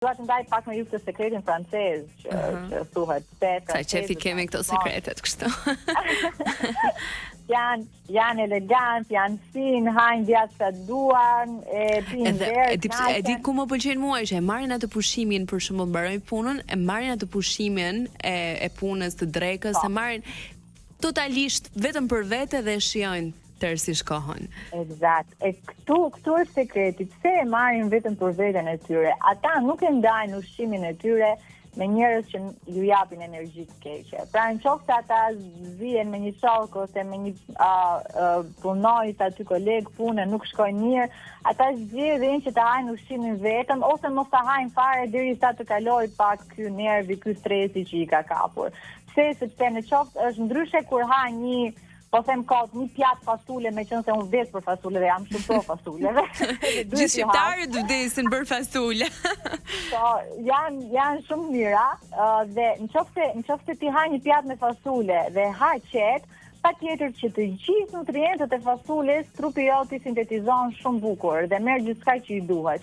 Dua të ndaj pak me ju këtë sekretin francez që thuhet. Sa qefi kemi këto sekretet kështu. janë elegant, janë fin, hajnë djatë sa duan, pinë verë, e di ku më pëlqen mua që e marrin atë pushimin, për shembull mbaroj punën, e marrin atë pushimin e punës të drekës, e marrin totalisht vetëm për vete dhe e shijojnë tërësisht kohën. Eksakt. Këtu është sekreti, pse e marrin vetëm për veten e tyre. Ata nuk e ndajnë ushqimin e tyre me njerëz që ju japin energji të keqe. Pra nëse ata zihen me një shok ose me një punonjës aty koleg pune nuk shkojnë mirë, ata zgjedhin që të hajnë ushqimin vetëm ose mos ta hajnë fare derisa të kalojë pak ky nervi, ky stresi që i ka kapur. Pse? Sepse në qoftë është ndryshe kur ha po them kot, një pjatë fasule, me qenë se unë vdes për fasule dhe jam shumë pro fasuleve. Gjithë shqiptarët vdesin për fasule. Po, janë shumë mira, dhe nëse ti ha një pjatë me fasule dhe ha qetë, patjetër që të gjithë nutrientët e fasules trupi jot i sintetizon shumë bukur dhe merr gjithçka që i duhet.